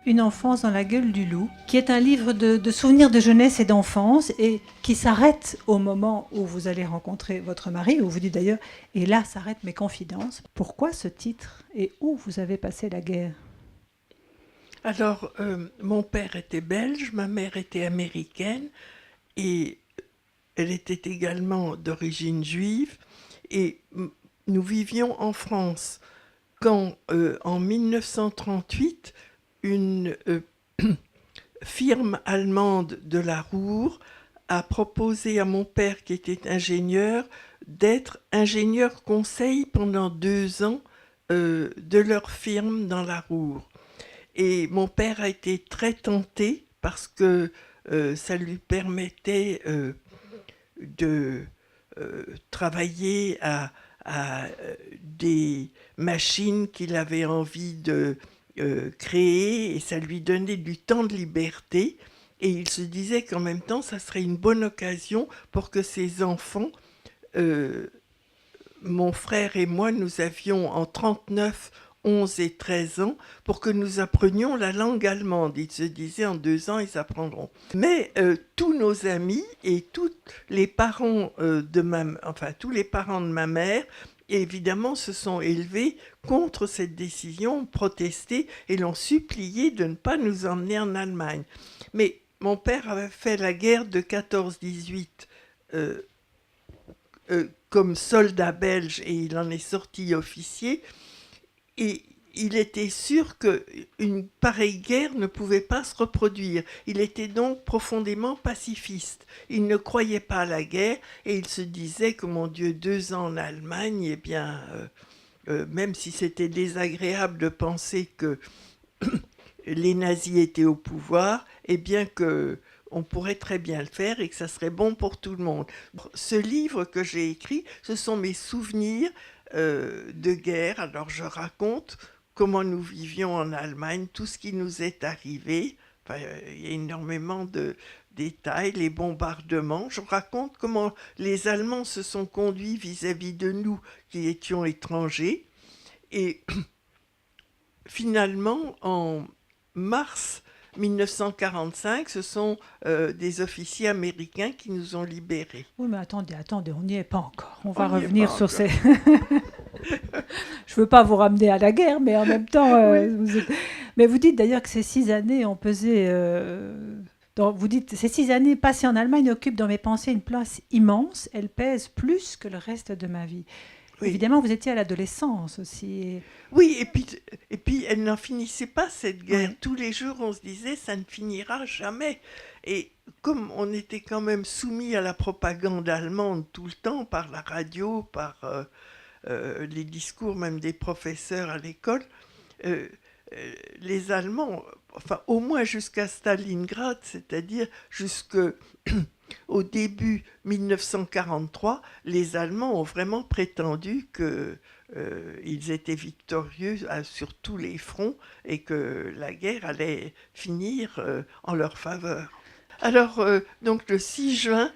Une enfance dans la gueule du loup, qui est un livre de souvenirs de jeunesse et d'enfance et qui s'arrête au moment où vous allez rencontrer votre mari, où vous dites d'ailleurs, et là s'arrêtent mes confidences. Pourquoi ce titre et où vous avez passé la guerre? Alors, mon père était belge, ma mère était américaine et elle était également d'origine juive. Et nous vivions en France quand, en 1938, une firme allemande de la Ruhr a proposé à mon père, qui était ingénieur, d'être ingénieur conseil pendant 2 ans de leur firme dans la Ruhr. Et mon père a été très tenté parce que ça lui permettait de travailler à des machines qu'il avait envie de créer et ça lui donnait du temps de liberté. Et il se disait qu'en même temps, ça serait une bonne occasion pour que ses enfants, euh, mon frère et moi, nous avions en 39, 11 et 13 ans pour que nous apprenions la langue allemande. Il se disait en 2 ans, ils apprendront. Mais tous nos amis et tous les parents tous les parents de ma mère, évidemment, se sont élevés contre cette décision, ont protesté et l'ont supplié de ne pas nous emmener en Allemagne. Mais mon père avait fait la guerre de 14-18 comme soldat belge et il en est sorti officier. Et il était sûr qu'une pareille guerre ne pouvait pas se reproduire. Il était donc profondément pacifiste. Il ne croyait pas à la guerre et il se disait que, mon Dieu, 2 ans en Allemagne, eh bien, même si c'était désagréable de penser que les nazis étaient au pouvoir, et bien que on pourrait très bien le faire et que ça serait bon pour tout le monde. Ce livre que j'ai écrit, ce sont mes souvenirs de guerre. Alors je raconte comment nous vivions en Allemagne, tout ce qui nous est arrivé. Enfin, il y a énormément de détails, les bombardements. Je raconte comment les Allemands se sont conduits vis-à-vis de nous qui étions étrangers. Et finalement, en mars 1945, ce sont des officiers américains qui nous ont libérés. Oui, mais attendez, on n'y est pas encore. On On va n'y est pas revenir sur encore. ces... Je veux pas vous ramener à la guerre, mais en même temps, Oui, mais vous dites d'ailleurs que ces 6 années ont pesé. Vous dites ces 6 années passées en Allemagne occupent dans mes pensées une place immense. Elles pèsent plus que le reste de ma vie. oui. Évidemment, vous étiez à l'adolescence aussi. Oui, et puis elle n'en finissait pas cette guerre. Oui. Tous les jours, on se disait, ça ne finira jamais. Et comme on était quand même soumis à la propagande allemande tout le temps, par la radio, par les discours même des professeurs à l'école, euh, les Allemands, enfin au moins jusqu'à Stalingrad, c'est-à-dire jusqu'au début 1943, les Allemands ont vraiment prétendu que ils étaient victorieux sur tous les fronts et que la guerre allait finir en leur faveur. Alors, donc le 6 juin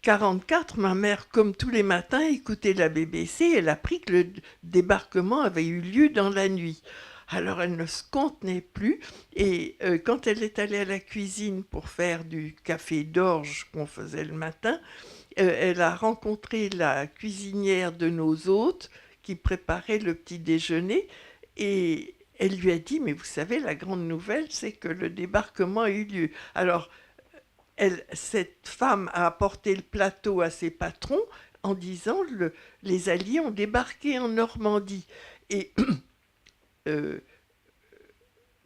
44, ma mère, comme tous les matins, écoutait la BBC. Elle a appris que le débarquement avait eu lieu dans la nuit. Alors elle ne se contenait plus et quand elle est allée à la cuisine pour faire du café d'orge qu'on faisait le matin, elle a rencontré la cuisinière de nos hôtes qui préparait le petit déjeuner et elle lui a dit, mais vous savez, la grande nouvelle, c'est que le débarquement a eu lieu. Alors cette femme a apporté le plateau à ses patrons en disant les Alliés ont débarqué en Normandie. Et euh,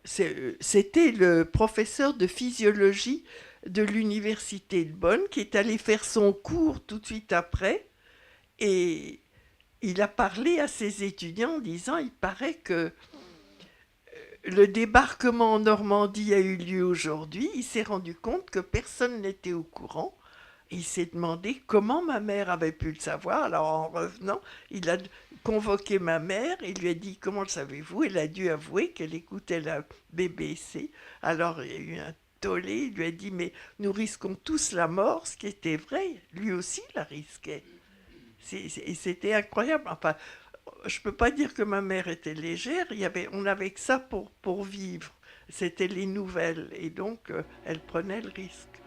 c'était le professeur de physiologie de l'université de Bonn qui est allé faire son cours tout de suite après. Et il a parlé à ses étudiants en disant, il paraît que le débarquement en Normandie a eu lieu aujourd'hui. Il s'est rendu compte que personne n'était au courant. Il s'est demandé comment ma mère avait pu le savoir. Alors en revenant, il a convoqué ma mère. Il lui a dit, comment le savez-vous? Elle a dû avouer qu'elle écoutait la BBC. Alors il y a eu un tollé. Il lui a dit, mais nous risquons tous la mort, ce qui était vrai. Lui aussi la risquait. Et c'était incroyable. Enfin, je peux pas dire que ma mère était légère, on n'avait que ça pour vivre. C'était les nouvelles, et donc elle prenait le risque.